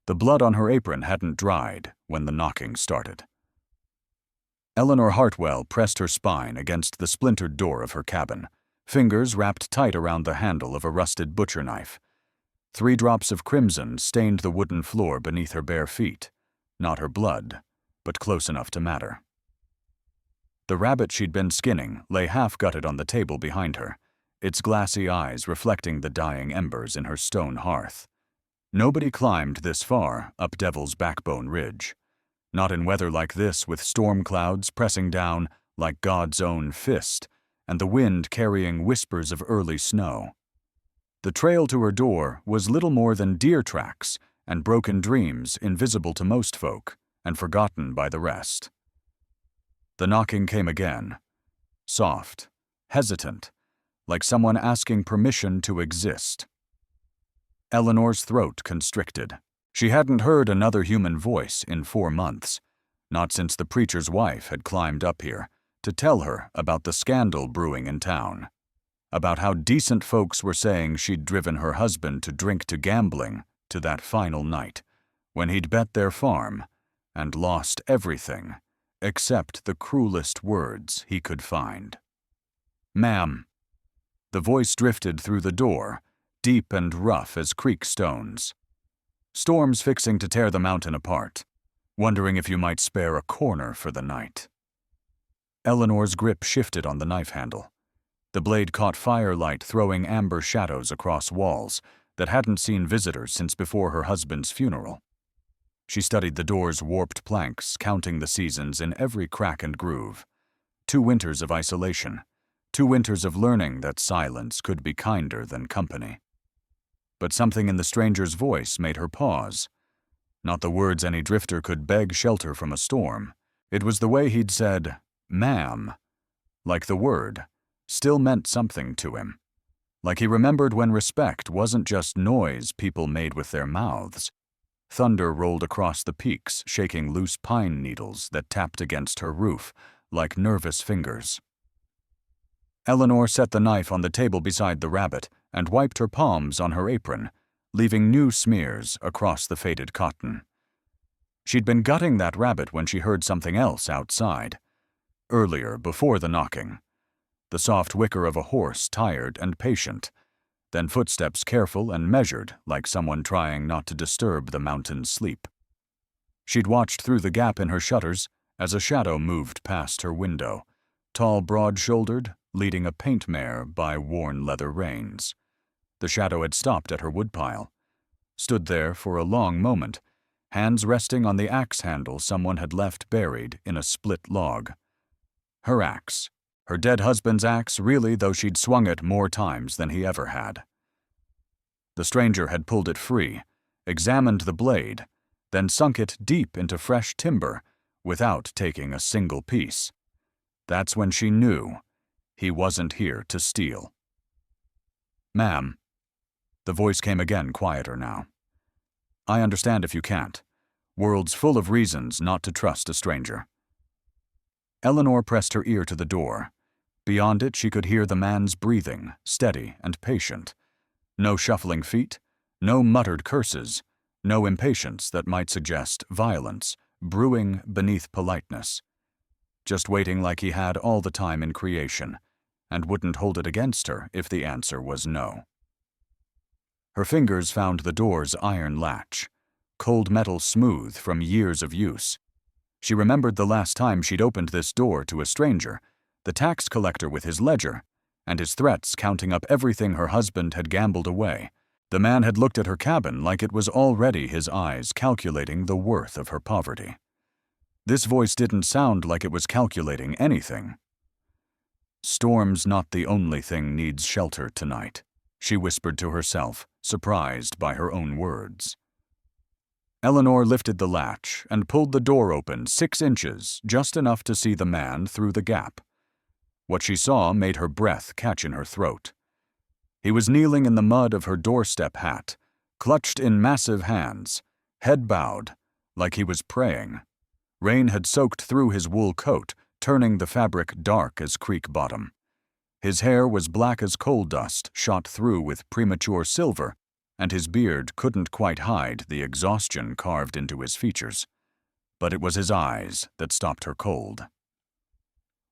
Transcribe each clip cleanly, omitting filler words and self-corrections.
The blood on her apron hadn't dried when the knocking started. Eleanor Hartwell pressed her spine against the splintered door of her cabin, fingers wrapped tight around the handle of a rusted butcher knife. 3 drops of crimson stained the wooden floor beneath her bare feet, not her blood, but close enough to matter. The rabbit she'd been skinning lay half-gutted on the table behind her, its glassy eyes reflecting the dying embers in her stone hearth. Nobody climbed this far up Devil's Backbone Ridge. Not in weather like this, with storm clouds pressing down like God's own fist, and the wind carrying whispers of early snow. The trail to her door was little more than deer tracks and broken dreams invisible to most folk and forgotten by the rest. The knocking came again, soft, hesitant, like someone asking permission to exist. Eleanor's throat constricted. She hadn't heard another human voice in 4 months, not since the preacher's wife had climbed up here to tell her about the scandal brewing in town, about how decent folks were saying she'd driven her husband to drink to gambling to that final night, when he'd bet their farm and lost everything except the cruelest words he could find. "Ma'am." The voice drifted through the door, deep and rough as creek stones. "Storm's fixing to tear the mountain apart. Wondering if you might spare a corner for the night." Eleanor's grip shifted on the knife handle. The blade caught firelight, throwing amber shadows across walls that hadn't seen visitors since before her husband's funeral. She studied the door's warped planks, counting the seasons in every crack and groove. 2 winters of isolation, 2 winters of learning that silence could be kinder than company. But something in the stranger's voice made her pause. Not the words any drifter could beg shelter from a storm. It was the way he'd said, "ma'am," like the word still meant something to him. Like he remembered when respect wasn't just noise people made with their mouths. Thunder rolled across the peaks, shaking loose pine needles that tapped against her roof like nervous fingers. Eleanor set the knife on the table beside the rabbit and wiped her palms on her apron, leaving new smears across the faded cotton. She'd been gutting that rabbit when she heard something else outside. Earlier, before the knocking. The soft whicker of a horse, tired and patient. Then footsteps careful and measured, like someone trying not to disturb the mountain's sleep. She'd watched through the gap in her shutters as a shadow moved past her window, tall, broad-shouldered, leading a paint mare by worn leather reins. The shadow had stopped at her woodpile, stood there for a long moment, hands resting on the axe handle someone had left buried in a split log. Her axe. Her dead husband's axe, really, though she'd swung it more times than he ever had. The stranger had pulled it free, examined the blade, then sunk it deep into fresh timber without taking a single piece. That's when she knew he wasn't here to steal. "Ma'am." The voice came again, quieter now. "I understand if you can't. World's full of reasons not to trust a stranger." Eleanor pressed her ear to the door. Beyond it, she could hear the man's breathing, steady and patient. No shuffling feet, no muttered curses, no impatience that might suggest violence, brewing beneath politeness. Just waiting like he had all the time in creation, and wouldn't hold it against her if the answer was no. Her fingers found the door's iron latch, cold metal smooth from years of use. She remembered the last time she'd opened this door to a stranger, the tax collector with his ledger, and his threats counting up everything her husband had gambled away. The man had looked at her cabin like it was already his eyes calculating the worth of her poverty. This voice didn't sound like it was calculating anything. "Storm's not the only thing needs shelter tonight," she whispered to herself, surprised by her own words. Eleanor lifted the latch and pulled the door open 6 inches, just enough to see the man through the gap. What she saw made her breath catch in her throat. He was kneeling in the mud of her doorstep hat, clutched in massive hands, head bowed, like he was praying. Rain had soaked through his wool coat, turning the fabric dark as creek bottom. His hair was black as coal dust, shot through with premature silver, and his beard couldn't quite hide the exhaustion carved into his features. But it was his eyes that stopped her cold.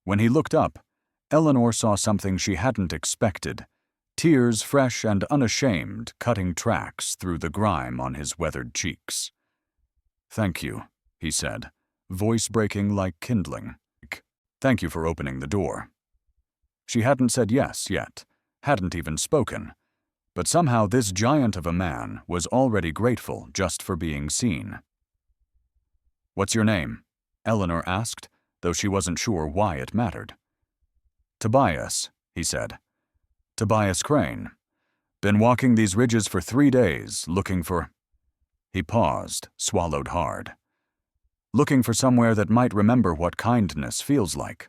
When he looked up, Eleanor saw something she hadn't expected, tears fresh and unashamed cutting tracks through the grime on his weathered cheeks. "Thank you," he said, voice breaking like kindling. "Thank you for opening the door." She hadn't said yes yet, hadn't even spoken, but somehow this giant of a man was already grateful just for being seen. "What's your name?" Eleanor asked, though she wasn't sure why it mattered. "Tobias," he said. "Tobias Crane. Been walking these ridges for 3 days, looking for—" He paused, swallowed hard. "Looking for somewhere that might remember what kindness feels like."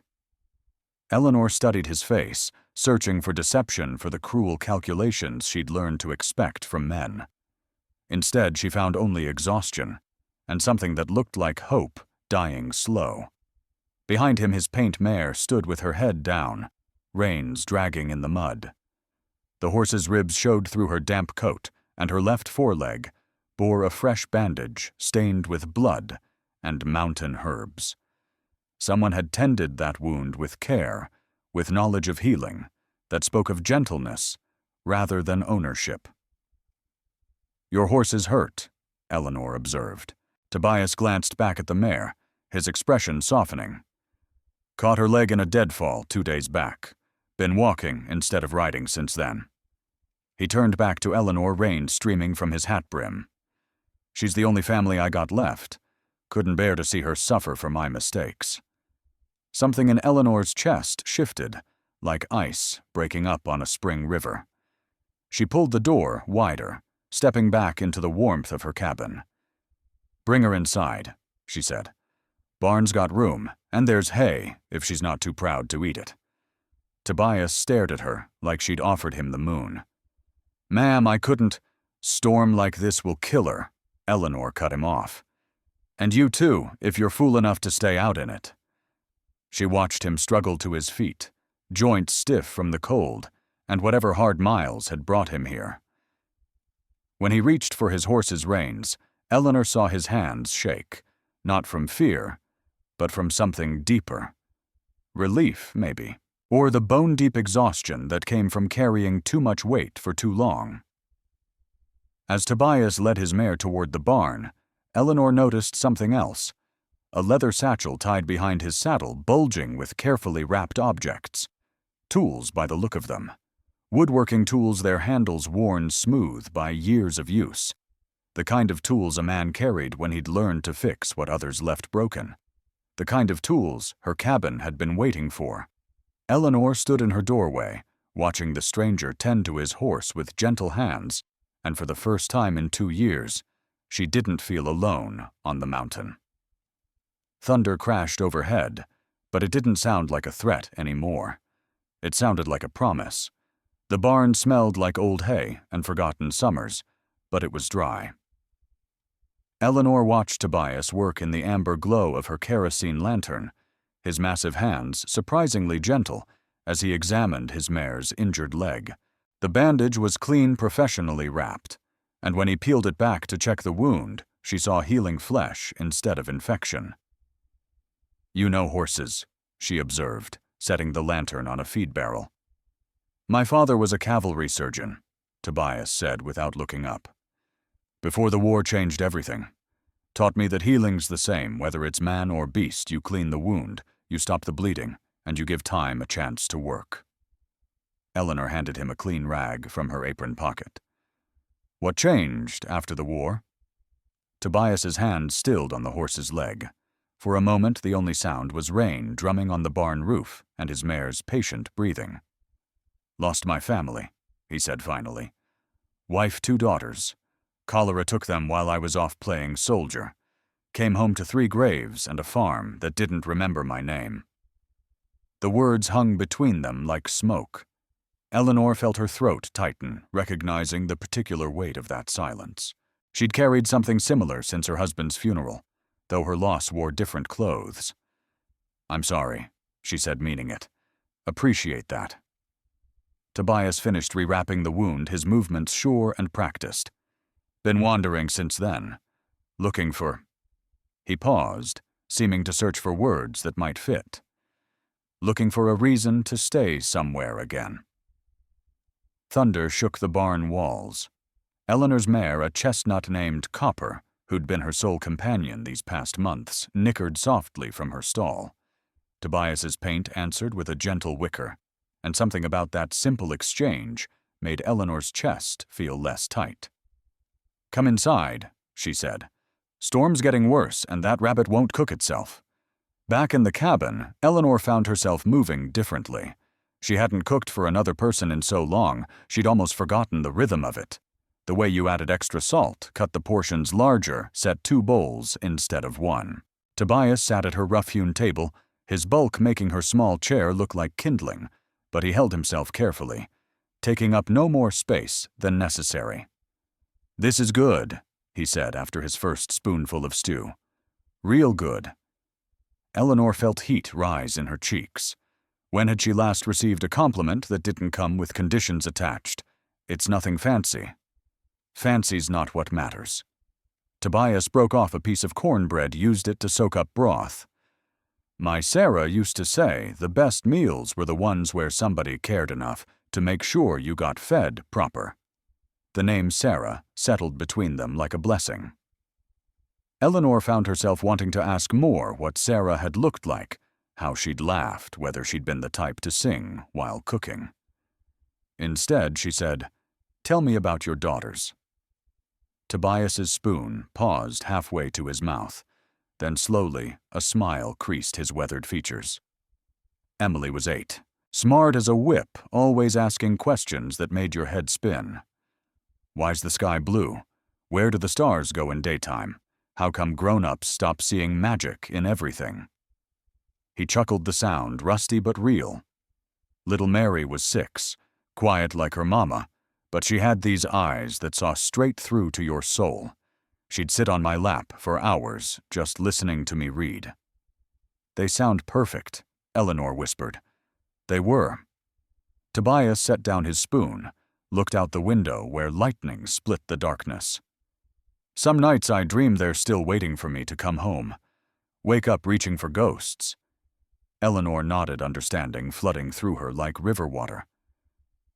Eleanor studied his face, searching for deception for the cruel calculations she'd learned to expect from men. Instead, she found only exhaustion, and something that looked like hope dying slow. Behind him, his paint mare stood with her head down, reins dragging in the mud. The horse's ribs showed through her damp coat, and her left foreleg bore a fresh bandage stained with blood and mountain herbs. Someone had tended that wound with care, with knowledge of healing, that spoke of gentleness rather than ownership. "Your horse is hurt," Eleanor observed. Tobias glanced back at the mare, his expression softening. "Caught her leg in a deadfall 2 days back. Been walking instead of riding since then." He turned back to Eleanor, rain streaming from his hat brim. "She's the only family I got left. Couldn't bear to see her suffer for my mistakes." Something in Eleanor's chest shifted, like ice breaking up on a spring river. She pulled the door wider, stepping back into the warmth of her cabin. "Bring her inside," she said. "Barn's got room, and there's hay if she's not too proud to eat it." Tobias stared at her like she'd offered him the moon. "Ma'am, I couldn't—" "Storm like this will kill her," Eleanor cut him off. "And you too, if you're fool enough to stay out in it." She watched him struggle to his feet, joints stiff from the cold and whatever hard miles had brought him here. When he reached for his horse's reins, Eleanor saw his hands shake, not from fear, but from something deeper. Relief, maybe, or the bone-deep exhaustion that came from carrying too much weight for too long. As Tobias led his mare toward the barn, Eleanor noticed something else. A leather satchel tied behind his saddle bulging with carefully wrapped objects. Tools by the look of them. Woodworking tools, their handles worn smooth by years of use. The kind of tools a man carried when he'd learned to fix what others left broken. The kind of tools her cabin had been waiting for. Eleanor stood in her doorway, watching the stranger tend to his horse with gentle hands, and for the first time in 2 years, she didn't feel alone on the mountain. Thunder crashed overhead, but it didn't sound like a threat anymore. It sounded like a promise. The barn smelled like old hay and forgotten summers, but it was dry. Eleanor watched Tobias work in the amber glow of her kerosene lantern, his massive hands surprisingly gentle as he examined his mare's injured leg. The bandage was clean, professionally wrapped, and when he peeled it back to check the wound, she saw healing flesh instead of infection. "You know horses," she observed, setting the lantern on a feed barrel. "My father was a cavalry surgeon," Tobias said without looking up. "Before the war changed everything. Taught me that healing's the same, whether it's man or beast. You clean the wound, you stop the bleeding, and you give time a chance to work." Eleanor handed him a clean rag from her apron pocket. "What changed after the war?" Tobias's hand stilled on the horse's leg. For a moment, the only sound was rain drumming on the barn roof and his mare's patient breathing. "Lost my family," he said finally. "Wife, 2 daughters. Cholera took them while I was off playing soldier. Came home to 3 graves and a farm that didn't remember my name." The words hung between them like smoke. Eleanor felt her throat tighten, recognizing the particular weight of that silence. She'd carried something similar since her husband's funeral, though her loss wore different clothes. "I'm sorry," she said, meaning it. "Appreciate that." Tobias finished rewrapping the wound, his movements sure and practiced. Been wandering since then. Looking for... He paused, seeming to search for words that might fit. Looking for a reason to stay somewhere again. Thunder shook the barn walls. Eleanor's mare, a chestnut named Copper, who'd been her sole companion these past months, nickered softly from her stall. Tobias's paint answered with a gentle whicker, and something about that simple exchange made Eleanor's chest feel less tight. "Come inside," she said. "Storm's getting worse, and that rabbit won't cook itself." Back in the cabin, Eleanor found herself moving differently. She hadn't cooked for another person in so long, she'd almost forgotten the rhythm of it. The way you added extra salt, cut the portions larger, set 2 bowls instead of 1. Tobias sat at her rough-hewn table, his bulk making her small chair look like kindling, but he held himself carefully, taking up no more space than necessary. "This is good," he said after his first spoonful of stew. "Real good." Eleanor felt heat rise in her cheeks. When had she last received a compliment that didn't come with conditions attached? It's nothing fancy. Fancy's not what matters. Tobias broke off a piece of cornbread, used it to soak up broth. "My Sarah used to say the best meals were the ones where somebody cared enough to make sure you got fed proper." The name Sarah settled between them like a blessing. Eleanor found herself wanting to ask more what Sarah had looked like, how she'd laughed, whether she'd been the type to sing while cooking. Instead, she said, "Tell me about your daughters." Tobias's spoon paused halfway to his mouth. Then slowly, a smile creased his weathered features. Emily was 8, smart as a whip, always asking questions that made your head spin. Why's the sky blue? Where do the stars go in daytime? How come grown-ups stop seeing magic in everything? He chuckled the sound, rusty but real. Little Mary was 6, quiet like her mama, but she had these eyes that saw straight through to your soul. She'd sit on my lap for hours, just listening to me read. "They sound perfect," Eleanor whispered. They were. Tobias set down his spoon, looked out the window where lightning split the darkness. "Some nights I dream they're still waiting for me to come home. Wake up reaching for ghosts." Eleanor nodded, understanding flooding through her like river water.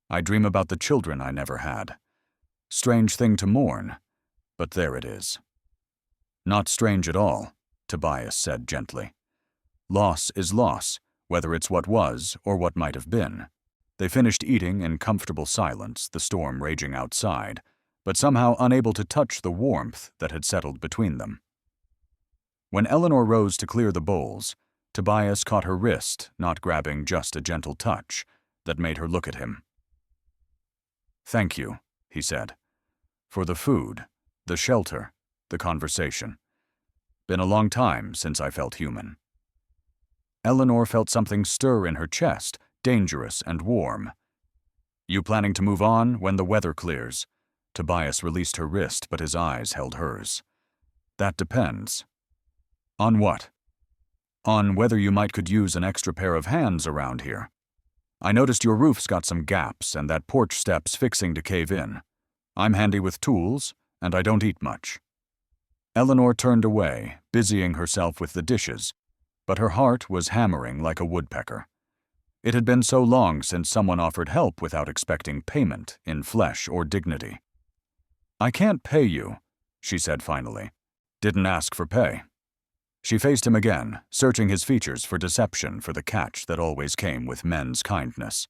"I dream about the children I never had. Strange thing to mourn, but there it is." "Not strange at all," Tobias said gently. "Loss is loss, whether it's what was or what might have been." They finished eating in comfortable silence, the storm raging outside, but somehow unable to touch the warmth that had settled between them. When Eleanor rose to clear the bowls, Tobias caught her wrist, not grabbing just a gentle touch, that made her look at him. "Thank you," he said, "for the food, the shelter, the conversation. Been a long time since I felt human." Eleanor felt something stir in her chest, dangerous and warm. "You planning to move on when the weather clears?" Tobias released her wrist, but his eyes held hers. "That depends." "On what?" "On whether you might could use an extra pair of hands around here. I noticed your roof's got some gaps and that porch step's fixing to cave in. I'm handy with tools, and I don't eat much." Eleanor turned away, busying herself with the dishes, but her heart was hammering like a woodpecker. It had been so long since someone offered help without expecting payment in flesh or dignity. "I can't pay you," she said finally. "Didn't ask for pay." She faced him again, searching his features for deception for the catch that always came with men's kindness.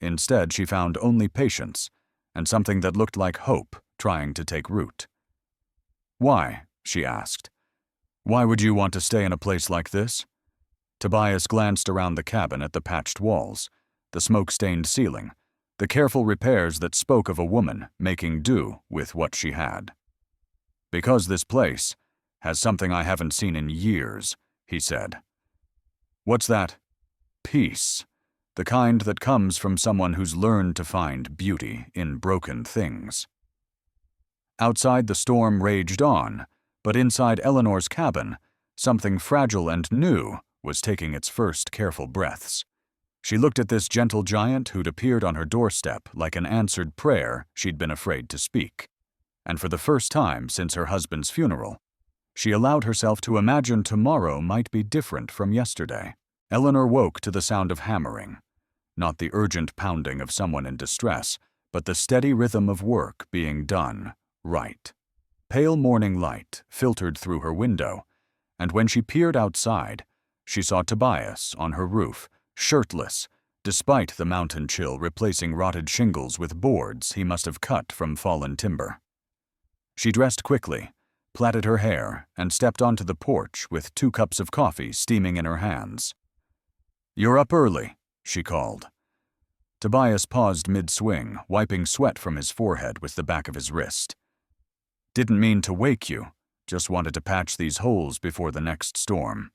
Instead, she found only patience, and something that looked like hope trying to take root. "Why?" she asked. "Why would you want to stay in a place like this?" Tobias glanced around the cabin at the patched walls, the smoke-stained ceiling, the careful repairs that spoke of a woman making do with what she had. "Because this place has something I haven't seen in years," he said. "What's that?" "Peace. The kind that comes from someone who's learned to find beauty in broken things." Outside, the storm raged on, but inside Eleanor's cabin, something fragile and new was taking its first careful breaths. She looked at this gentle giant who'd appeared on her doorstep like an answered prayer she'd been afraid to speak. And for the first time since her husband's funeral, she allowed herself to imagine tomorrow might be different from yesterday. Eleanor woke to the sound of hammering, not the urgent pounding of someone in distress, but the steady rhythm of work being done right. Pale morning light filtered through her window, and when she peered outside, she saw Tobias on her roof, shirtless, despite the mountain chill replacing rotted shingles with boards he must have cut from fallen timber. She dressed quickly, plaited her hair, and stepped onto the porch with 2 cups of coffee steaming in her hands. "You're up early," she called. Tobias paused mid-swing, wiping sweat from his forehead with the back of his wrist. "Didn't mean to wake you, just wanted to patch these holes before the next storm."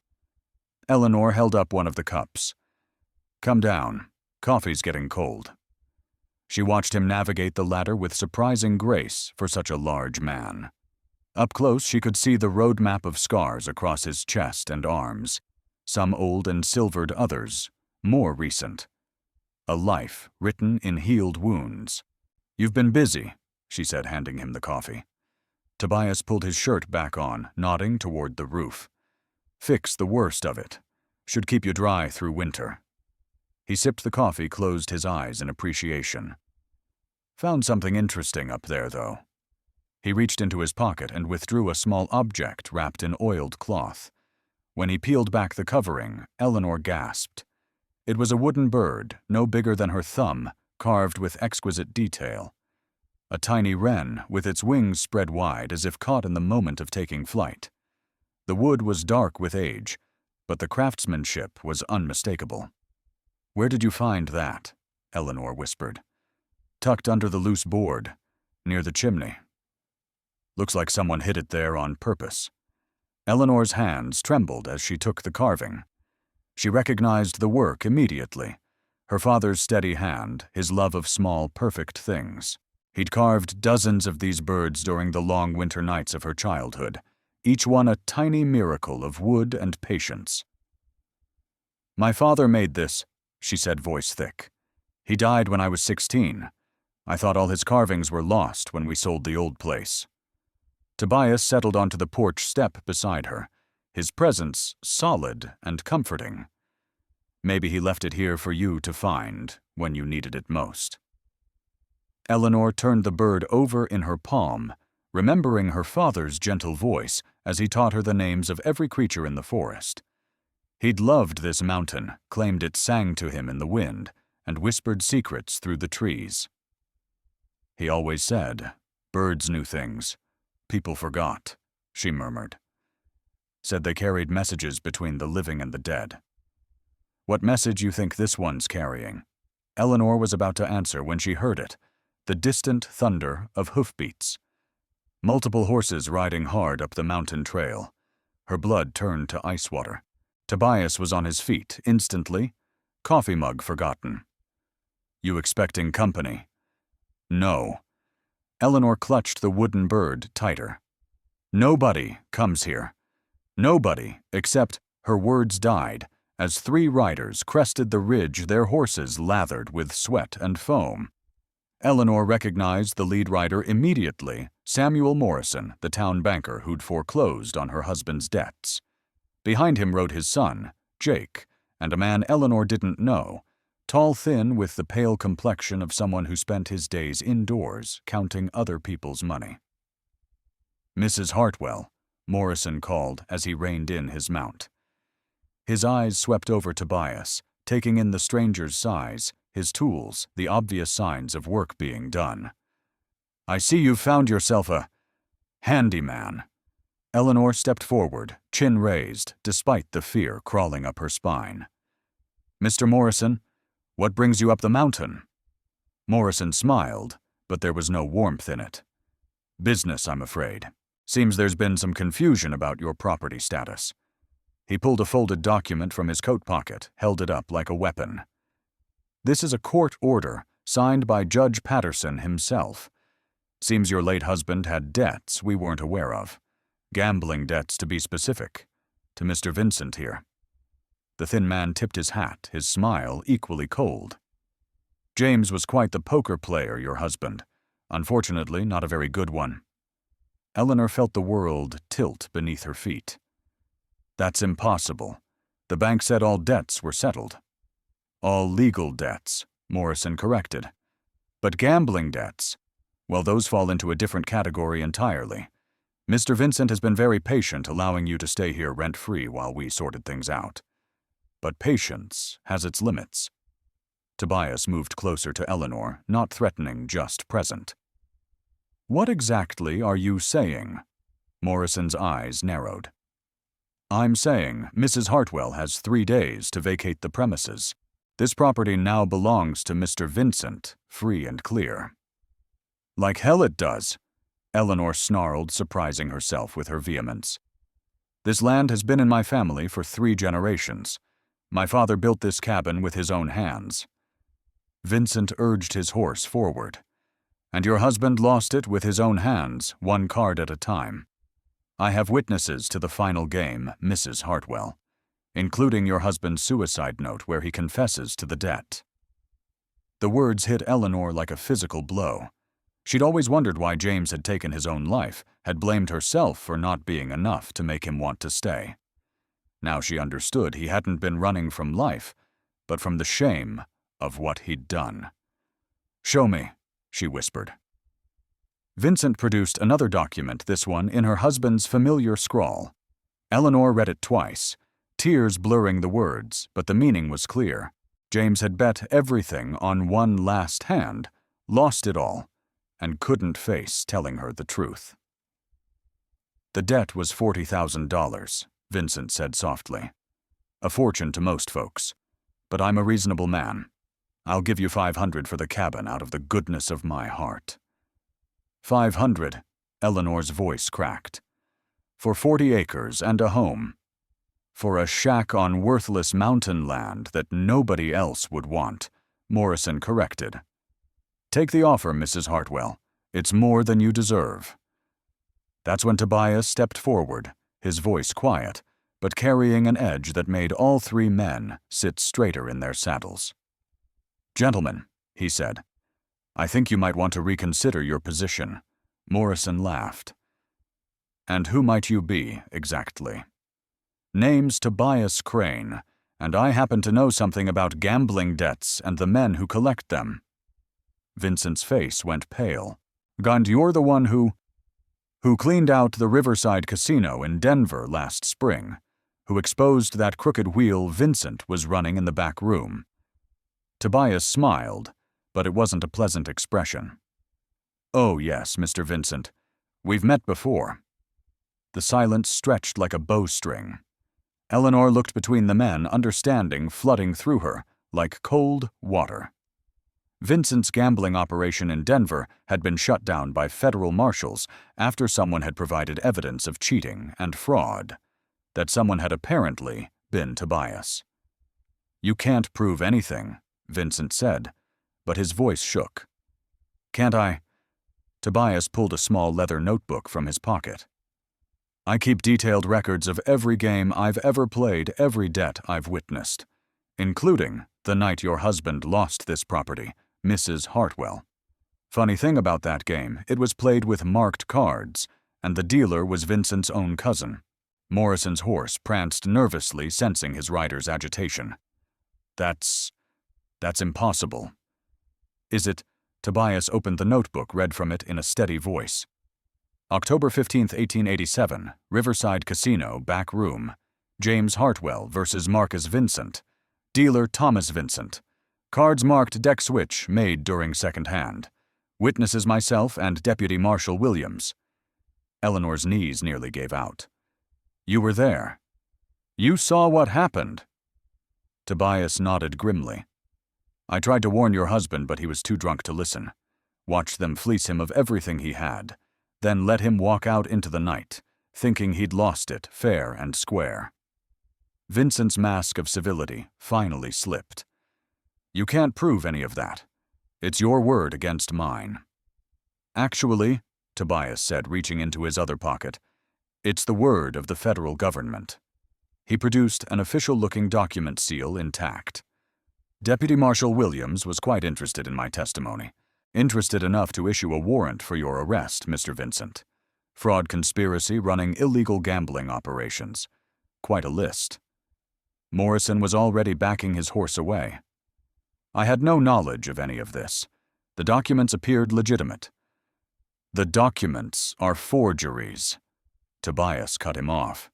Eleanor held up one of the cups. "Come down, coffee's getting cold." She watched him navigate the ladder with surprising grace for such a large man. Up close, she could see the road map of scars across his chest and arms, some old and silvered, others more recent. A life written in healed wounds. "You've been busy," she said, handing him the coffee. Tobias pulled his shirt back on, nodding toward the roof. "Fixed the worst of it. Should keep you dry through winter." He sipped the coffee, closed his eyes in appreciation. "Found something interesting up there, though." He reached into his pocket and withdrew a small object wrapped in oiled cloth. When he peeled back the covering, Eleanor gasped. It was a wooden bird, no bigger than her thumb, carved with exquisite detail. A tiny wren, with its wings spread wide as if caught in the moment of taking flight. The wood was dark with age, but the craftsmanship was unmistakable. "Where did you find that?" Eleanor whispered. "Tucked under the loose board, near the chimney. Looks like someone hid it there on purpose." Eleanor's hands trembled as she took the carving. She recognized the work immediately. Her father's steady hand, his love of small, perfect things. He'd carved dozens of these birds during the long winter nights of her childhood, each one a tiny miracle of wood and patience. "My father made this," she said, voice thick. "He died when I was 16. I thought all his carvings were lost when we sold the old place." Tobias settled onto the porch step beside her, his presence solid and comforting. "Maybe he left it here for you to find when you needed it most." Eleanor turned the bird over in her palm, remembering her father's gentle voice as he taught her the names of every creature in the forest. He'd loved this mountain, claimed it sang to him in the wind, and whispered secrets through the trees. He always said, "Birds knew things. People forgot," she murmured. "Said they carried messages between the living and the dead." "What message you think this one's carrying?" Eleanor was about to answer when she heard it, the distant thunder of hoofbeats. Multiple horses riding hard up the mountain trail. Her blood turned to ice water. Tobias was on his feet instantly, coffee mug forgotten. "You expecting company?" "No." Eleanor clutched the wooden bird tighter. "Nobody comes here. Nobody, except," her words died, as 3 riders crested the ridge, their horses lathered with sweat and foam. Eleanor recognized the lead rider immediately, Samuel Morrison, the town banker who'd foreclosed on her husband's debts. Behind him rode his son, Jake, and a man Eleanor didn't know, tall, thin, with the pale complexion of someone who spent his days indoors counting other people's money. "Mrs. Hartwell," Morrison called as he reined in his mount. His eyes swept over Tobias, taking in the stranger's size, his tools, the obvious signs of work being done. "I see you've found yourself a handyman." Eleanor stepped forward, chin raised, despite the fear crawling up her spine. "Mr. Morrison, what brings you up the mountain?" Morrison smiled, but there was no warmth in it. "Business, I'm afraid. Seems there's been some confusion about your property status." He pulled a folded document from his coat pocket, held it up like a weapon. "This is a court order, signed by Judge Patterson himself. Seems your late husband had debts we weren't aware of. Gambling debts, to be specific. To Mr. Vincent here." The thin man tipped his hat, his smile equally cold. "James was quite the poker player, your husband. Unfortunately, not a very good one." Eleanor felt the world tilt beneath her feet. "That's impossible. The bank said all debts were settled." "All legal debts," Morrison corrected. "But gambling debts, well, those fall into a different category entirely. Mr. Vincent has been very patient, allowing you to stay here rent-free while we sorted things out. But patience has its limits." Tobias moved closer to Eleanor, not threatening, just present. "What exactly are you saying?" Morrison's eyes narrowed. "I'm saying Mrs. Hartwell has 3 days to vacate the premises. This property now belongs to Mr. Vincent, free and clear." "Like hell it does," Eleanor snarled, surprising herself with her vehemence. "This land has been in my family for 3 generations. My father built this cabin with his own hands." Vincent urged his horse forward. "And your husband lost it with his own hands, 1 card at a time. I have witnesses to the final game, Mrs. Hartwell, including your husband's suicide note where he confesses to the debt." The words hit Eleanor like a physical blow. She'd always wondered why James had taken his own life, had blamed herself for not being enough to make him want to stay. Now she understood he hadn't been running from life, but from the shame of what he'd done. "Show me," she whispered. Vincent produced another document, this one in her husband's familiar scrawl. Eleanor read it twice, tears blurring the words, but the meaning was clear. James had bet everything on one last hand, lost it all, and couldn't face telling her the truth. "The debt was $40,000, Vincent said softly. "A fortune to most folks. But I'm a reasonable man. I'll give you $500 for the cabin out of the goodness of my heart." $500, Eleanor's voice cracked. "For 40 acres and a home. For a shack on worthless mountain land that nobody else would want," Morrison corrected. "Take the offer, Mrs. Hartwell. It's more than you deserve." That's when Tobias stepped forward, his voice quiet, but carrying an edge that made all 3 men sit straighter in their saddles. "Gentlemen," he said, "I think you might want to reconsider your position." Morrison laughed. "And who might you be, exactly?" "Name's Tobias Crane, and I happen to know something about gambling debts and the men who collect them." Vincent's face went pale. "And you're the one who cleaned out the Riverside Casino in Denver last spring, who exposed that crooked wheel Vincent was running in the back room." Tobias smiled, but it wasn't a pleasant expression. "Oh yes, Mr. Vincent. We've met before." The silence stretched like a bowstring. Eleanor looked between the men, understanding flooding through her like cold water. Vincent's gambling operation in Denver had been shut down by federal marshals after someone had provided evidence of cheating and fraud. That someone had apparently been Tobias. "You can't prove anything," Vincent said, but his voice shook. "Can't I?" Tobias pulled a small leather notebook from his pocket. "I keep detailed records of every game I've ever played, every debt I've witnessed, including the night your husband lost this property, Mrs. Hartwell. Funny thing about that game, it was played with marked cards, and the dealer was Vincent's own cousin." Morrison's horse pranced nervously, sensing his rider's agitation. That's impossible." "Is it?" Tobias opened the notebook, read from it in a steady voice. "October 15, 1887, Riverside Casino, back room. James Hartwell versus Marcus Vincent. Dealer Thomas Vincent. Cards marked deck switch made during second hand. Witnesses myself and Deputy Marshal Williams." Eleanor's knees nearly gave out. "You were there. You saw what happened." Tobias nodded grimly. "I tried to warn your husband, but he was too drunk to listen. Watched them fleece him of everything he had, then let him walk out into the night, thinking he'd lost it fair and square." Vincent's mask of civility finally slipped. "You can't prove any of that. It's your word against mine." "Actually," Tobias said, reaching into his other pocket, "it's the word of the federal government." He produced an official-looking document seal intact. Deputy Marshal Williams was quite interested in my testimony. Interested enough to issue a warrant for your arrest, Mr. Vincent. Fraud conspiracy running illegal gambling operations. Quite a list. Morrison was already backing his horse away. I had no knowledge of any of this. The documents appeared legitimate. The documents are forgeries. Tobias cut him off.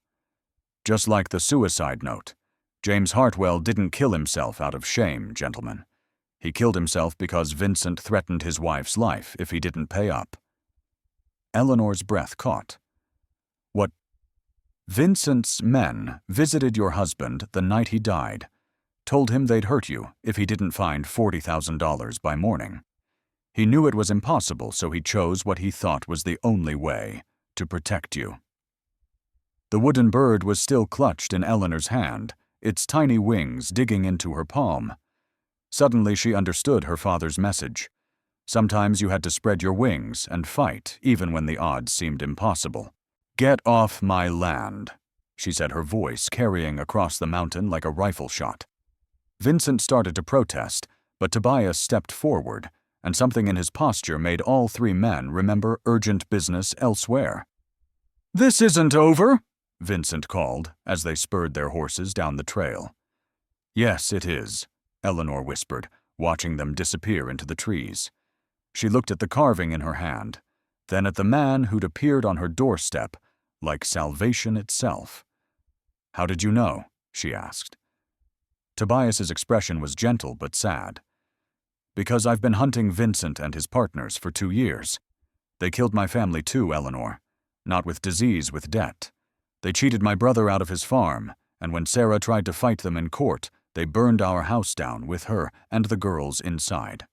Just like the suicide note, James Hartwell didn't kill himself out of shame, gentlemen. He killed himself because Vincent threatened his wife's life if he didn't pay up. Eleanor's breath caught. What? Vincent's men visited your husband the night he died, told him they'd hurt you if he didn't find $40,000 by morning. He knew it was impossible, so he chose what he thought was the only way to protect you. The wooden bird was still clutched in Eleanor's hand, its tiny wings digging into her palm. Suddenly she understood her father's message. Sometimes you had to spread your wings and fight, even when the odds seemed impossible. "Get off my land," she said, her voice carrying across the mountain like a rifle shot. Vincent started to protest, but Tobias stepped forward, and something in his posture made all three men remember urgent business elsewhere. "This isn't over," Vincent called as they spurred their horses down the trail. "Yes, it is," Eleanor whispered, watching them disappear into the trees. She looked at the carving in her hand, then at the man who'd appeared on her doorstep, like salvation itself. "How did you know?" she asked. Tobias's expression was gentle but sad. "Because I've been hunting Vincent and his partners for 2 years. They killed my family too, Eleanor. Not with disease, with debt. They cheated my brother out of his farm, and when Sarah tried to fight them in court, they burned our house down with her and the girls inside."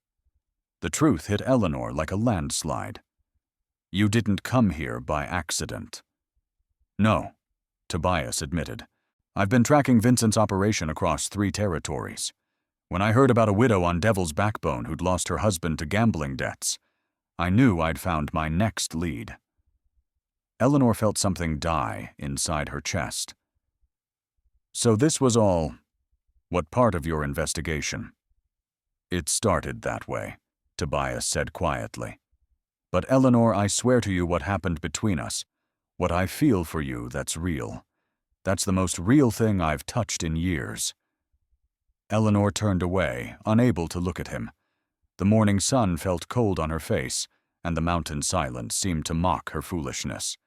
The truth hit Eleanor like a landslide. "You didn't come here by accident." "No," Tobias admitted. "I've been tracking Vincent's operation across 3 territories. When I heard about a widow on Devil's Backbone who'd lost her husband to gambling debts, I knew I'd found my next lead." Eleanor felt something die inside her chest. "So this was all, what part of your investigation?" "It started that way," Tobias said quietly. "But Eleanor, I swear to you what happened between us, what I feel for you that's real. That's the most real thing I've touched in years." Eleanor turned away, unable to look at him. The morning sun felt cold on her face, and the mountain silence seemed to mock her foolishness.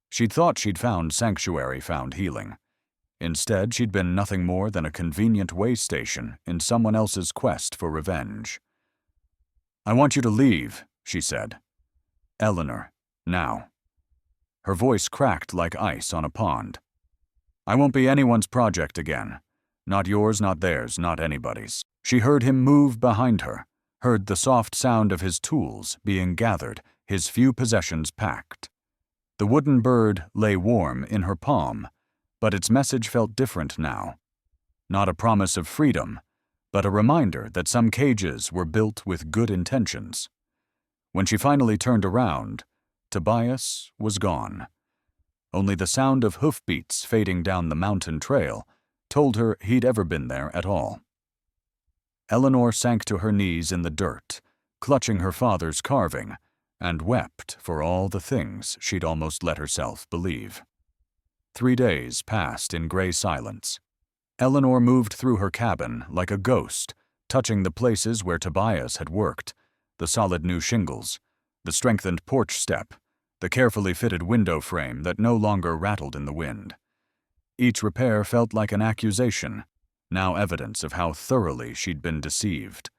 She'd thought she'd found sanctuary, found healing. Instead, she'd been nothing more than a convenient way station in someone else's quest for revenge. "I want you to leave," she said. "Eleanor, now." Her voice cracked like ice on a pond. "I won't be anyone's project again. Not yours, not theirs, not anybody's." She heard him move behind her, heard the soft sound of his tools being gathered, his few possessions packed. The wooden bird lay warm in her palm, but its message felt different now. Not a promise of freedom, but a reminder that some cages were built with good intentions. When she finally turned around, Tobias was gone. Only the sound of hoofbeats fading down the mountain trail told her he'd ever been there at all. Eleanor sank to her knees in the dirt, clutching her father's carving, and wept for all the things she'd almost let herself believe. 3 days passed in gray silence. Eleanor moved through her cabin like a ghost, touching the places where Tobias had worked, the solid new shingles, the strengthened porch step, the carefully fitted window frame that no longer rattled in the wind. Each repair felt like an accusation, now evidence of how thoroughly she'd been deceived.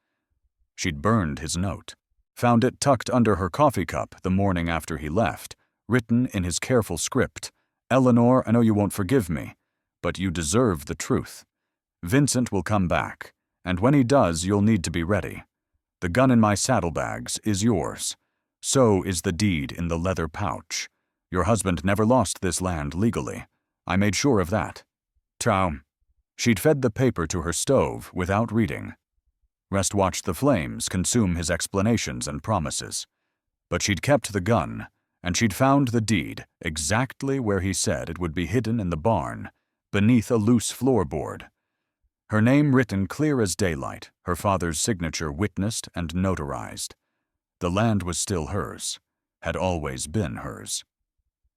She'd burned his note, found it tucked under her coffee cup the morning after he left, written in his careful script, "Eleanor, I know you won't forgive me, but you deserve the truth. Vincent will come back, and when he does, you'll need to be ready. The gun in my saddlebags is yours. So is the deed in the leather pouch. Your husband never lost this land legally. I made sure of that. Ciao." She'd fed the paper to her stove without reading. Rest watched the flames consume his explanations and promises. But she'd kept the gun, and she'd found the deed exactly where he said it would be hidden in the barn, beneath a loose floorboard. Her name written clear as daylight, her father's signature witnessed and notarized. The land was still hers, had always been hers.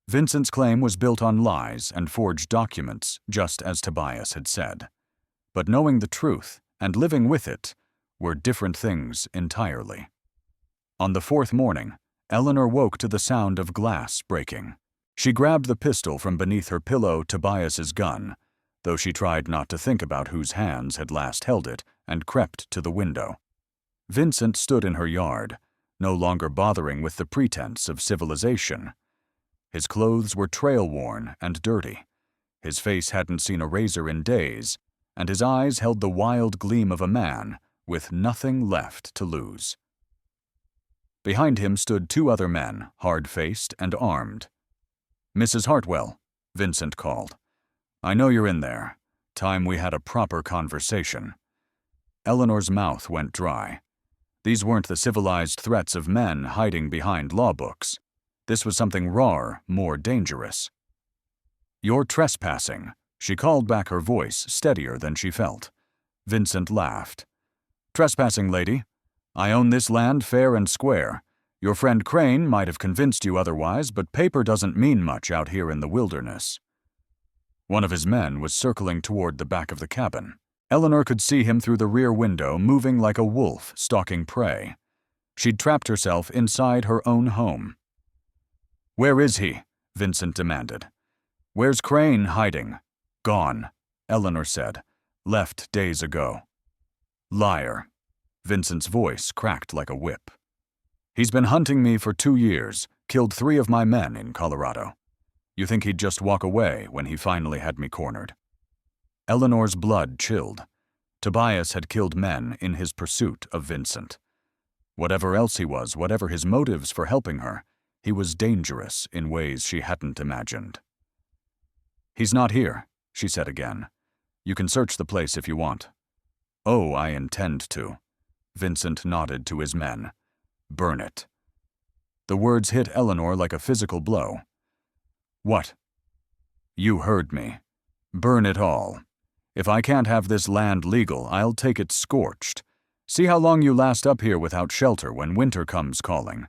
Vincent's claim was built on lies and forged documents, just as Tobias had said. But knowing the truth and living with it were different things entirely. On the fourth morning, Eleanor woke to the sound of glass breaking. She grabbed the pistol from beneath her pillow, Tobias's gun, though she tried not to think about whose hands had last held it, and crept to the window. Vincent stood in her yard, no longer bothering with the pretense of civilization. His clothes were trail-worn and dirty. His face hadn't seen a razor in days, and his eyes held the wild gleam of a man with nothing left to lose. Behind him stood two other men, hard-faced and armed. "Mrs. Hartwell," Vincent called. "I know you're in there. Time we had a proper conversation." Eleanor's mouth went dry. These weren't the civilized threats of men hiding behind law books. This was something rawer, more dangerous. "You're trespassing," she called back, her voice steadier than she felt. Vincent laughed. "Trespassing, lady. I own this land fair and square. Your friend Crane might have convinced you otherwise, but paper doesn't mean much out here in the wilderness." One of his men was circling toward the back of the cabin. Eleanor could see him through the rear window, moving like a wolf stalking prey. She'd trapped herself inside her own home. "Where is he?" Vincent demanded. "Where's Crane hiding?" "Gone," Eleanor said. "Left days ago." "Liar." Vincent's voice cracked like a whip. "He's been hunting me for 2 years, killed 3 of my men in Colorado. You think he'd just walk away when he finally had me cornered?" Eleanor's blood chilled. Tobias had killed men in his pursuit of Vincent. Whatever else he was, whatever his motives for helping her, he was dangerous in ways she hadn't imagined. "He's not here," she said again. "You can search the place if you want." "Oh, I intend to." Vincent nodded to his men. "Burn it." The words hit Eleanor like a physical blow. "What?" "You heard me. Burn it all. If I can't have this land legal, I'll take it scorched. See how long you last up here without shelter when winter comes calling."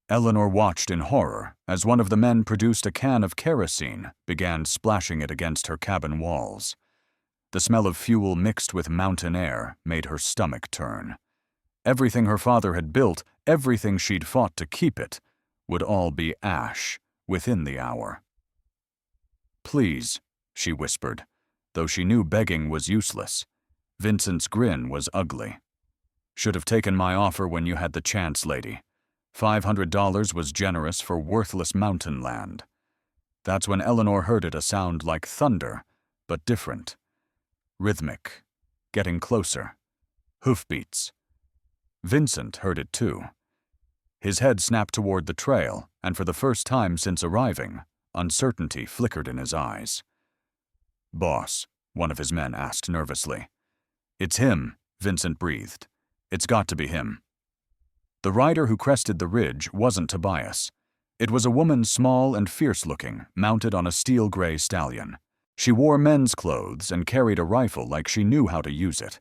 Eleanor watched in horror as one of the men produced a can of kerosene, began splashing it against her cabin walls. The smell of fuel mixed with mountain air made her stomach turn. Everything her father had built, everything she'd fought to keep it, would all be ash within the hour. "Please," she whispered, though she knew begging was useless. Vincent's grin was ugly. "Should have taken my offer when you had the chance, lady. $500 was generous for worthless mountain land." That's when Eleanor heard it, a sound like thunder, but different. Rhythmic, getting closer. Hoofbeats. Vincent heard it too. His head snapped toward the trail, and for the first time since arriving, uncertainty flickered in his eyes. "Boss," one of his men asked nervously. "It's him," Vincent breathed. "It's got to be him." The rider who crested the ridge wasn't Tobias. It was a woman, small and fierce-looking, mounted on a steel-gray stallion. She wore men's clothes and carried a rifle like she knew how to use it.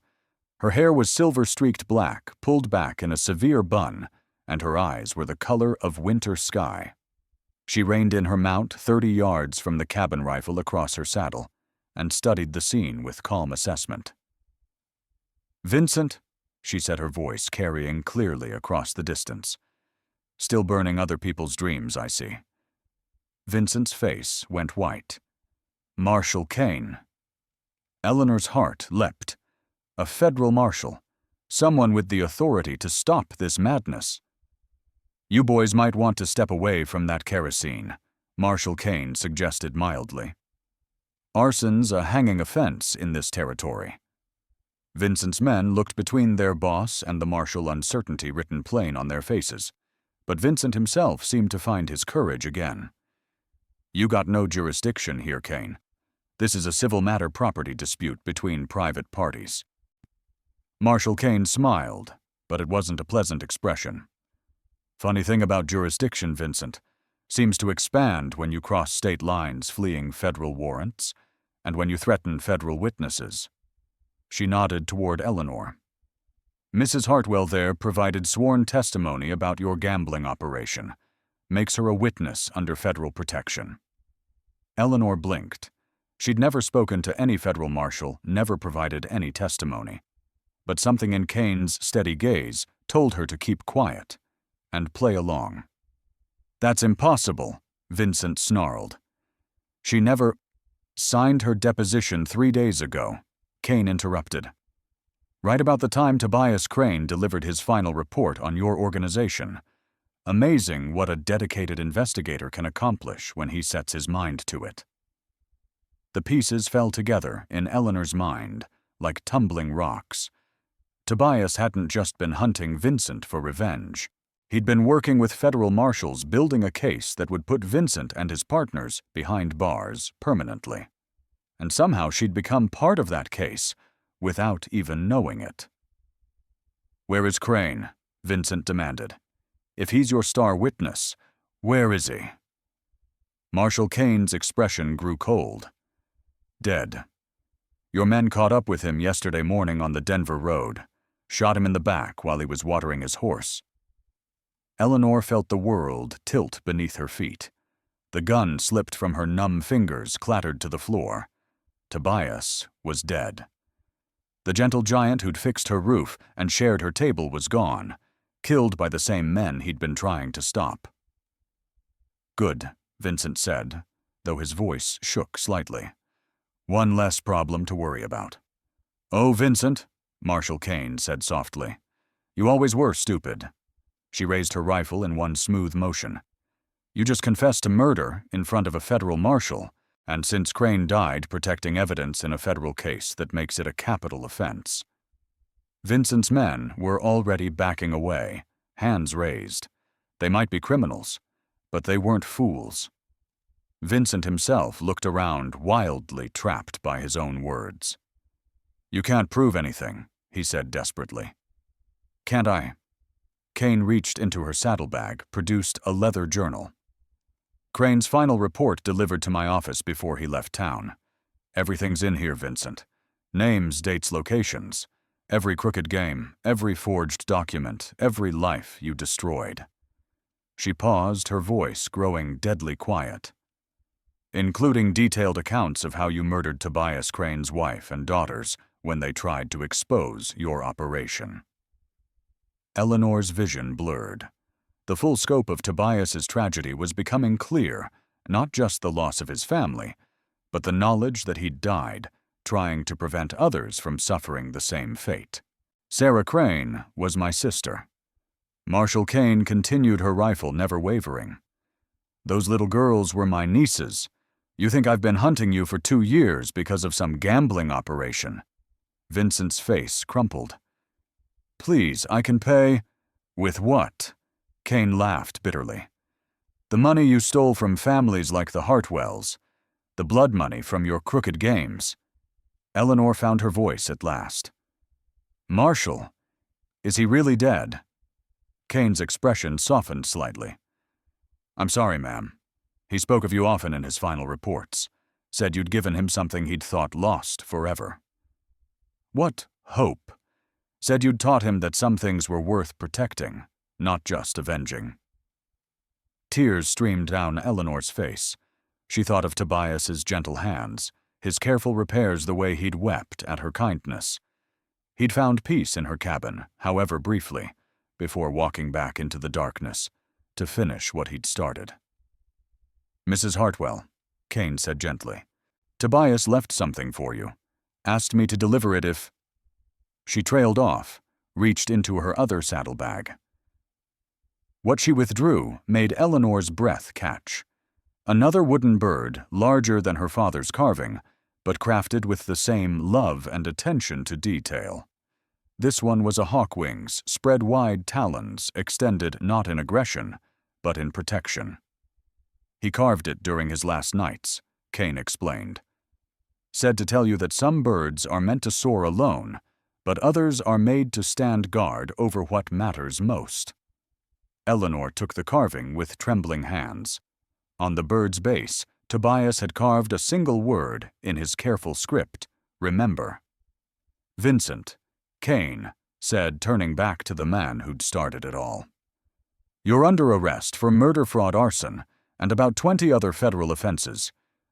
Her hair was silver-streaked black, pulled back in a severe bun, and her eyes were the color of winter sky. She reined in her mount 30 yards from the cabin rifle across her saddle, and studied the scene with calm assessment. "Vincent," she said, her voice carrying clearly across the distance. "Still burning other people's dreams, I see." Vincent's face went white. "Marshal Crane." Eleanor's heart leapt. A federal marshal. Someone with the authority to stop this madness. "You boys might want to step away from that kerosene," Marshal Crane suggested mildly. "Arson's a hanging offense in this territory." Vincent's men looked between their boss and the marshal, uncertainty written plain on their faces. But Vincent himself seemed to find his courage again. "You got no jurisdiction here, Crane. This is a civil matter property dispute between private parties." Marshal Crane smiled, but it wasn't a pleasant expression. "Funny thing about jurisdiction, Vincent. Seems to expand when you cross state lines fleeing federal warrants. And when you threaten federal witnesses. She nodded toward Eleanor. Mrs. Hartwell there provided sworn testimony about your gambling operation. Makes her a witness under federal protection. Eleanor blinked. She'd never spoken to any federal marshal, never provided any testimony. But something in Kane's steady gaze told her to keep quiet and play along. That's impossible, Vincent snarled. She never signed her deposition 3 days ago, Kane interrupted. Right about the time Tobias Crane delivered his final report on your organization. Amazing what a dedicated investigator can accomplish when he sets his mind to it. The pieces fell together in Eleanor's mind, like tumbling rocks. Tobias hadn't just been hunting Vincent for revenge. He'd been working with federal marshals building a case that would put Vincent and his partners behind bars permanently. And somehow she'd become part of that case, without even knowing it. Where is Crane? Vincent demanded. If he's your star witness, where is he? Marshal Kane's expression grew cold. Dead. Your men caught up with him yesterday morning on the Denver road, shot him in the back while he was watering his horse. Eleanor felt the world tilt beneath her feet. The gun slipped from her numb fingers, clattered to the floor. Tobias was dead. The gentle giant who'd fixed her roof and shared her table was gone, killed by the same men he'd been trying to stop. Good, Vincent said, though his voice shook slightly. One less problem to worry about. Oh, Vincent, Marshal Kane said softly. You always were stupid. She raised her rifle in one smooth motion. You just confessed to murder in front of a federal marshal, and since Crane died protecting evidence in a federal case that makes it a capital offense. Vincent's men were already backing away, hands raised. They might be criminals, but they weren't fools. Vincent himself looked around, wildly trapped by his own words. You can't prove anything, he said desperately. Can't I? Kane reached into her saddlebag, produced a leather journal. Crane's final report delivered to my office before he left town. Everything's in here, Vincent. Names, dates, locations. Every crooked game, every forged document, every life you destroyed. She paused, her voice growing deadly quiet. Including detailed accounts of how you murdered Tobias Crane's wife and daughters when they tried to expose your operation. Eleanor's vision blurred. The full scope of Tobias's tragedy was becoming clear, not just the loss of his family, but the knowledge that he'd died, trying to prevent others from suffering the same fate. Sarah Crane was my sister. Marshal Kane continued her rifle, never wavering. Those little girls were my nieces. You think I've been hunting you for 2 years because of some gambling operation? Vincent's face crumpled. Please, I can pay. With what? Kane laughed bitterly. The money you stole from families like the Hartwells. The blood money from your crooked games. Eleanor found her voice at last. Marshal, is he really dead? Kane's expression softened slightly. I'm sorry, ma'am. He spoke of you often in his final reports. Said you'd given him something he'd thought lost forever. What hope? Said you'd taught him that some things were worth protecting, not just avenging. Tears streamed down Eleanor's face. She thought of Tobias's gentle hands, his careful repairs, the way he'd wept at her kindness. He'd found peace in her cabin, however briefly, before walking back into the darkness to finish what he'd started. Mrs. Hartwell, Kane said gently, Tobias left something for you. Asked me to deliver it if... She trailed off, reached into her other saddlebag. What she withdrew made Eleanor's breath catch. Another wooden bird, larger than her father's carving, but crafted with the same love and attention to detail. This one was a hawkwing's, spread-wide talons extended not in aggression, but in protection. He carved it during his last nights, Kane explained. Said to tell you that some birds are meant to soar alone, but others are made to stand guard over what matters most. Eleanor took the carving with trembling hands. On the bird's base, Tobias had carved a single word in his careful script: remember. Vincent, Crane said, turning back to the man who'd started it all. You're under arrest for murder, fraud, arson, and about 20 other federal offenses.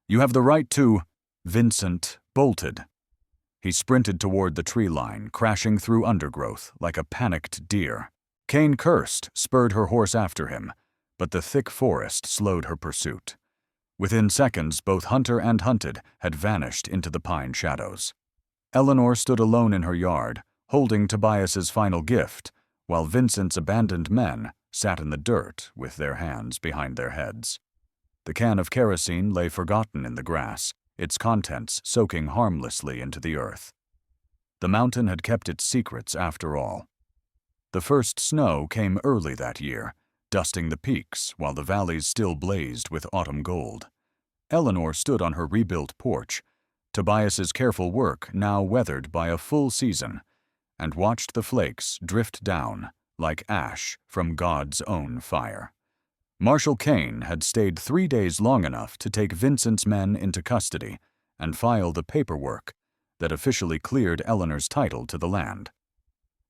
You have the right to— Vincent bolted. He sprinted toward the tree line, crashing through undergrowth like a panicked deer. Crane cursed, spurred her horse after him, but the thick forest slowed her pursuit. Within seconds, both hunter and hunted had vanished into the pine shadows. Eleanor stood alone in her yard, holding Tobias's final gift, while Vincent's abandoned men sat in the dirt with their hands behind their heads. The can of kerosene lay forgotten in the grass, its contents soaking harmlessly into the earth. The mountain had kept its secrets after all. The first snow came early that year, dusting the peaks while the valleys still blazed with autumn gold. Eleanor stood on her rebuilt porch, Tobias's careful work now weathered by a full season, and watched the flakes drift down like ash from God's own fire. Marshal Crane had stayed 3 days long enough to take Vincent's men into custody and file the paperwork that officially cleared Eleanor's title to the land.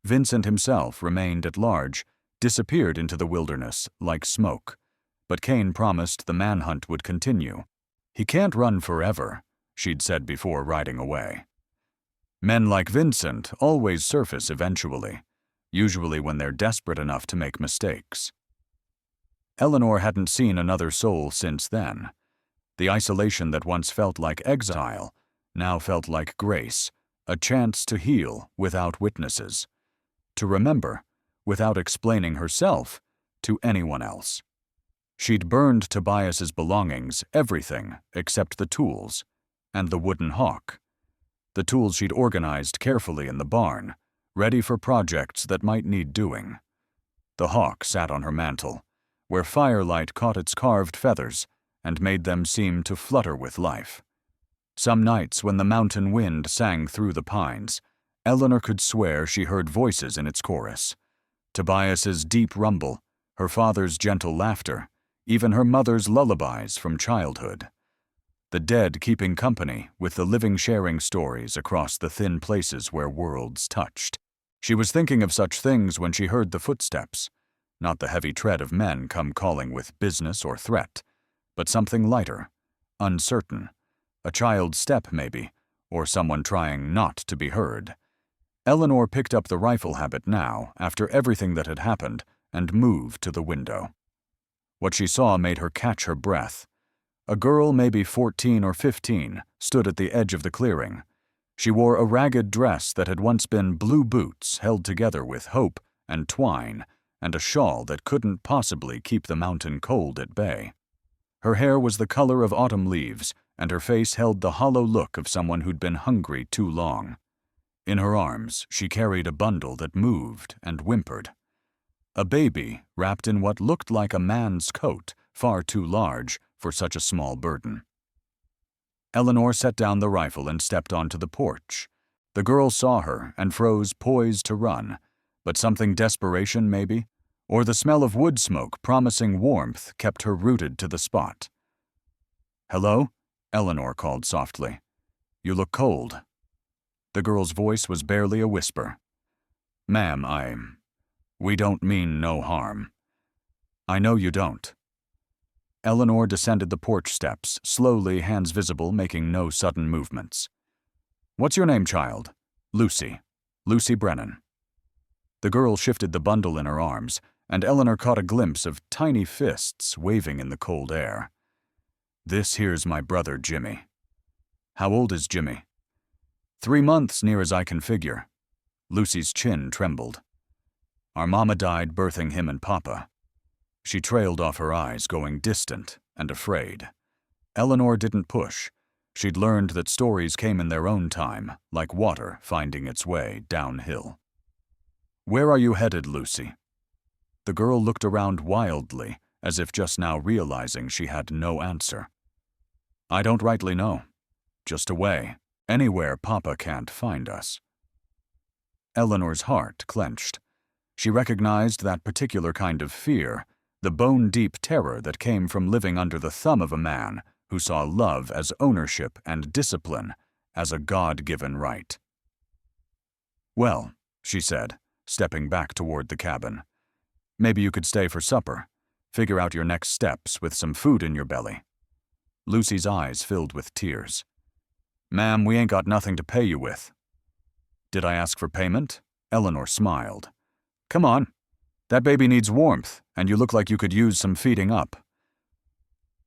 Vincent himself remained at large, disappeared into the wilderness like smoke, but Crane promised the manhunt would continue. He can't run forever, she'd said before riding away. Men like Vincent always surface eventually, usually when they're desperate enough to make mistakes. Eleanor hadn't seen another soul since then. The isolation that once felt like exile now felt like grace, a chance to heal without witnesses, to remember without explaining herself to anyone else. She'd burned Tobias's belongings, everything except the tools, and the wooden hawk. The tools she'd organized carefully in the barn, ready for projects that might need doing. The hawk sat on her mantel, where firelight caught its carved feathers and made them seem to flutter with life. Some nights when the mountain wind sang through the pines, Eleanor could swear she heard voices in its chorus. Tobias's deep rumble, her father's gentle laughter, even her mother's lullabies from childhood. The dead keeping company with the living, sharing stories across the thin places where worlds touched. She was thinking of such things when she heard the footsteps, not the heavy tread of men come calling with business or threat, but something lighter, uncertain, a child's step maybe, or someone trying not to be heard. Eleanor picked up the rifle habit now, after everything that had happened, and moved to the window. What she saw made her catch her breath. A girl, maybe 14 or 15, stood at the edge of the clearing. She wore a ragged dress that had once been blue boots held together with hope and twine, and a shawl that couldn't possibly keep the mountain cold at bay. Her hair was the color of autumn leaves, and her face held the hollow look of someone who'd been hungry too long. In her arms, she carried a bundle that moved and whimpered. A baby wrapped in what looked like a man's coat, far too large for such a small burden. Eleanor set down the rifle and stepped onto the porch. The girl saw her and froze, poised to run, but something desperation maybe, or the smell of wood smoke promising warmth kept her rooted to the spot. "Hello?" Eleanor called softly. "You look cold." The girl's voice was barely a whisper. "Ma'am, we don't mean no harm." "I know you don't." Eleanor descended the porch steps, slowly, hands visible, making no sudden movements. "What's your name, child?" "Lucy. Lucy Brennan." The girl shifted the bundle in her arms, and Eleanor caught a glimpse of tiny fists waving in the cold air. "This here's my brother, Jimmy." "How old is Jimmy?" 3 months, near as I can figure." Lucy's chin trembled. "Our mama died birthing him and Papa." She trailed off her eyes, going distant and afraid. Eleanor didn't push. She'd learned that stories came in their own time, like water finding its way downhill. "Where are you headed, Lucy?" The girl looked around wildly, as if just now realizing she had no answer. "I don't rightly know. Just away, anywhere Papa can't find us." Eleanor's heart clenched. She recognized that particular kind of fear, the bone-deep terror that came from living under the thumb of a man who saw love as ownership and discipline as a God-given right. "Well," she said, stepping back toward the cabin, "maybe you could stay for supper. Figure out your next steps with some food in your belly." Lucy's eyes filled with tears. "Ma'am, we ain't got nothing to pay you with." "Did I ask for payment?" Eleanor smiled. "Come on. That baby needs warmth, and you look like you could use some feeding up."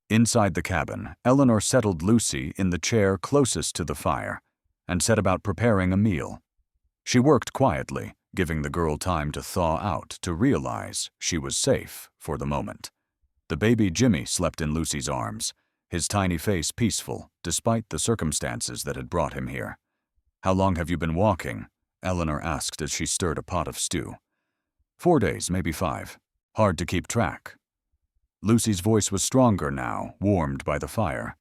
Inside the cabin, Eleanor settled Lucy in the chair closest to the fire and set about preparing a meal. She worked quietly, giving the girl time to thaw out, to realize she was safe for the moment. The baby Jimmy slept in Lucy's arms, his tiny face peaceful, despite the circumstances that had brought him here. "How long have you been walking?" Eleanor asked as she stirred a pot of stew. 4 days, maybe 5. Hard to keep track." Lucy's voice was stronger now, warmed by the fire.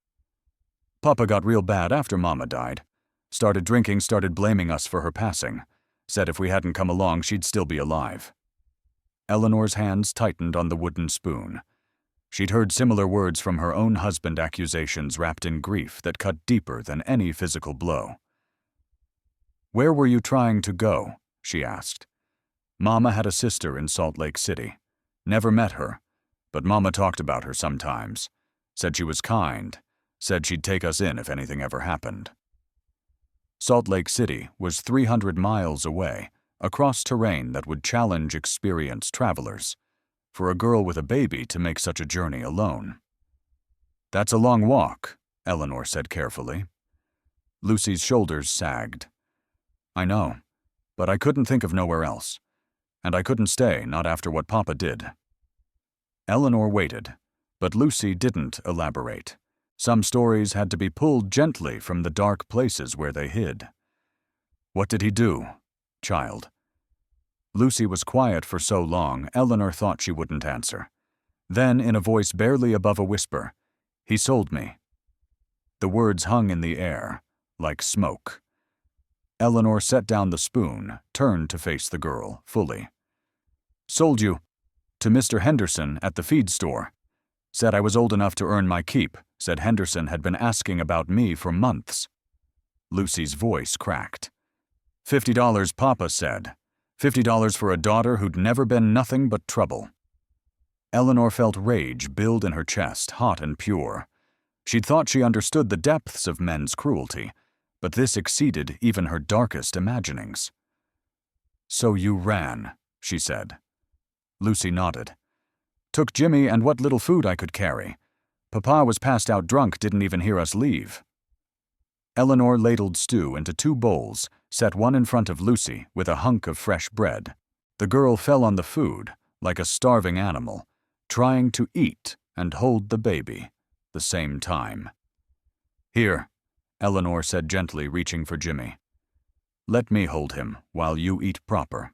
"Papa got real bad after Mama died. Started drinking, started blaming us for her passing. Said if we hadn't come along, she'd still be alive." Eleanor's hands tightened on the wooden spoon. She'd heard similar words from her own husband, accusations wrapped in grief that cut deeper than any physical blow. "Where were you trying to go?" she asked. "Mama had a sister in Salt Lake City. Never met her, but Mama talked about her sometimes. Said she was kind. Said she'd take us in if anything ever happened." Salt Lake City was 300 miles away, across terrain that would challenge experienced travelers. For a girl with a baby to make such a journey alone. "That's a long walk," Eleanor said carefully. Lucy's shoulders sagged. "I know, but I couldn't think of nowhere else. And I couldn't stay, not after what Papa did." Eleanor waited, but Lucy didn't elaborate. Some stories had to be pulled gently from the dark places where they hid. "What did he do, child?" Lucy was quiet for so long, Eleanor thought she wouldn't answer. Then, in a voice barely above a whisper, "He sold me." The words hung in the air, like smoke. Eleanor set down the spoon, turned to face the girl, fully. "Sold you to Mr. Henderson at the feed store. Said I was old enough to earn my keep. Said Henderson had been asking about me for months." Lucy's voice cracked. $50, Papa said. $50 for a daughter who'd never been nothing but trouble." Eleanor felt rage build in her chest, hot and pure. She'd thought she understood the depths of men's cruelty, but this exceeded even her darkest imaginings. "So you ran," she said. Lucy nodded. "Took Jimmy and what little food I could carry. Papa was passed out drunk, didn't even hear us leave." Eleanor ladled stew into 2 bowls, set one in front of Lucy with a hunk of fresh bread. The girl fell on the food, like a starving animal, trying to eat and hold the baby, the same time. "Here," Eleanor said gently, reaching for Jimmy. "Let me hold him while you eat proper."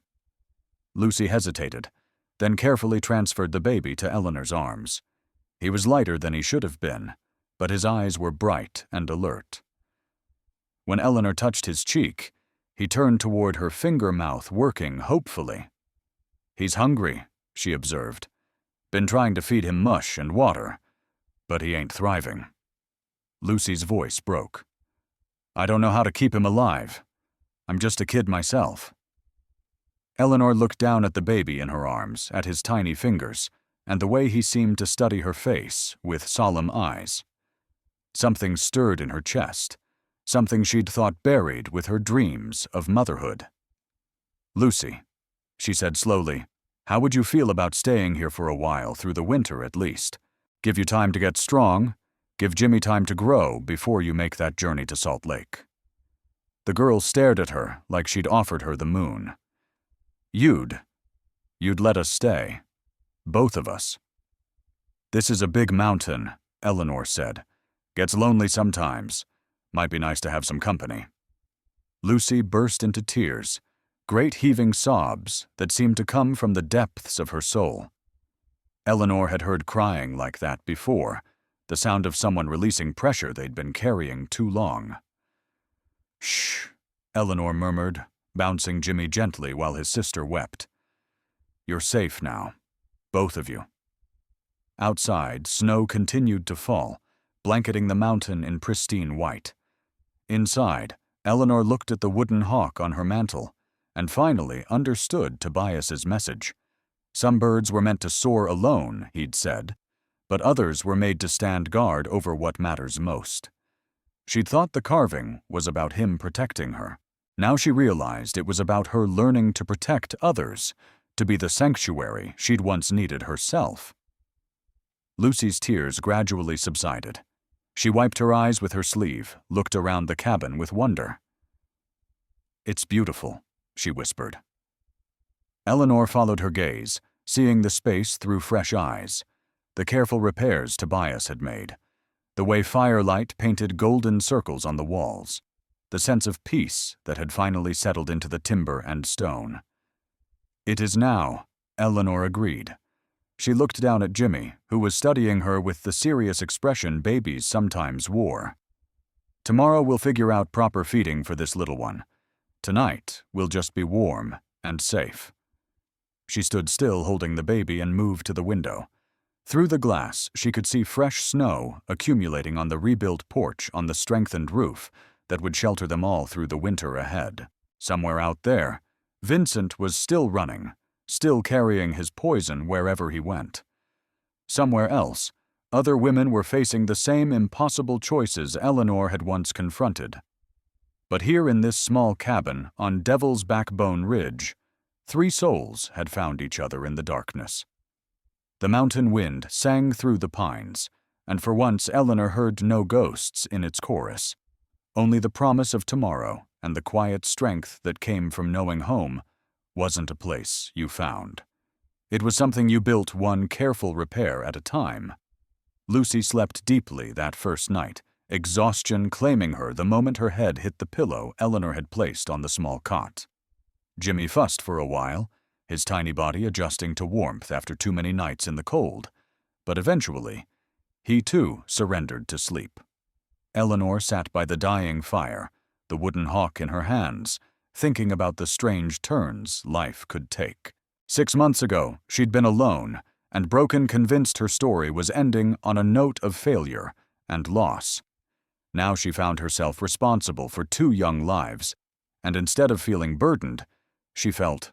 Lucy hesitated, then carefully transferred the baby to Eleanor's arms. He was lighter than he should have been, but his eyes were bright and alert. When Eleanor touched his cheek, he turned toward her finger mouth, working hopefully. "He's hungry," she observed. "Been trying to feed him mush and water, but he ain't thriving." Lucy's voice broke. "I don't know how to keep him alive. I'm just a kid myself." Eleanor looked down at the baby in her arms, at his tiny fingers, and the way he seemed to study her face with solemn eyes. Something stirred in her chest, something she'd thought buried with her dreams of motherhood. "Lucy," she said slowly, "how would you feel about staying here for a while, through the winter at least? Give you time to get strong, give Jimmy time to grow before you make that journey to Salt Lake." The girl stared at her like she'd offered her the moon. You'd let us stay. Both of us." "This is a big mountain," Eleanor said. "Gets lonely sometimes. Might be nice to have some company." Lucy burst into tears, great heaving sobs that seemed to come from the depths of her soul. Eleanor had heard crying like that before, the sound of someone releasing pressure they'd been carrying too long. "Shh," Eleanor murmured, bouncing Jimmy gently while his sister wept. "You're safe now, both of you." Outside, snow continued to fall, blanketing the mountain in pristine white. Inside, Eleanor looked at the wooden hawk on her mantel and finally understood Tobias's message. Some birds were meant to soar alone, he'd said, but others were made to stand guard over what matters most. She'd thought the carving was about him protecting her. Now she realized it was about her learning to protect others, to be the sanctuary she'd once needed herself. Lucy's tears gradually subsided. She wiped her eyes with her sleeve, looked around the cabin with wonder. "It's beautiful," she whispered. Eleanor followed her gaze, seeing the space through fresh eyes, the careful repairs Tobias had made, the way firelight painted golden circles on the walls, the sense of peace that had finally settled into the timber and stone. "It is now," Eleanor agreed. She looked down at Jimmy, who was studying her with the serious expression babies sometimes wore. "Tomorrow we'll figure out proper feeding for this little one. Tonight we'll just be warm and safe." She stood still holding the baby and moved to the window. Through the glass, she could see fresh snow accumulating on the rebuilt porch on the strengthened roof that would shelter them all through the winter ahead. Somewhere out there, Vincent was still running, still carrying his poison wherever he went. Somewhere else, other women were facing the same impossible choices Eleanor had once confronted. But here in this small cabin on Devil's Backbone Ridge, 3 souls had found each other in the darkness. The mountain wind sang through the pines, and for once Eleanor heard no ghosts in its chorus, only the promise of tomorrow and the quiet strength that came from knowing home wasn't a place you found. It was something you built one careful repair at a time. Lucy slept deeply that first night, exhaustion claiming her the moment her head hit the pillow Eleanor had placed on the small cot. Jimmy fussed for a while, his tiny body adjusting to warmth after too many nights in the cold, but eventually, he too surrendered to sleep. Eleanor sat by the dying fire, the wooden hawk in her hands, thinking about the strange turns life could take. 6 months ago, she'd been alone, and broken, convinced her story was ending on a note of failure and loss. Now she found herself responsible for 2 young lives, and instead of feeling burdened, she felt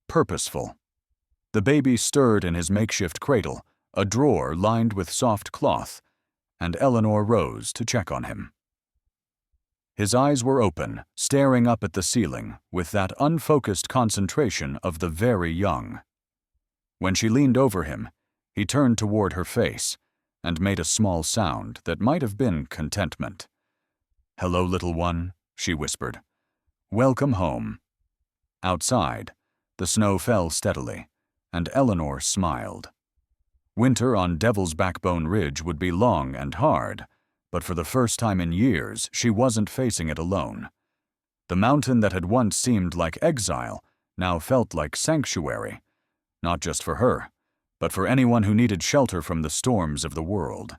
purposeful. The baby stirred in his makeshift cradle, a drawer lined with soft cloth, and Eleanor rose to check on him. His eyes were open, staring up at the ceiling with that unfocused concentration of the very young. When she leaned over him, he turned toward her face and made a small sound that might have been contentment. "Hello, little one," she whispered. "Welcome home." Outside, the snow fell steadily, and Eleanor smiled. Winter on Devil's Backbone Ridge would be long and hard, but for the first time in years, she wasn't facing it alone. The mountain that had once seemed like exile now felt like sanctuary, not just for her, but for anyone who needed shelter from the storms of the world.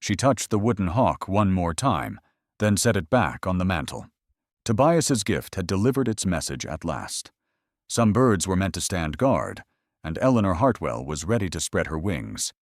She touched the wooden hawk one more time, then set it back on the mantel. Tobias's gift had delivered its message at last. Some birds were meant to stand guard, and Eleanor Hartwell was ready to spread her wings.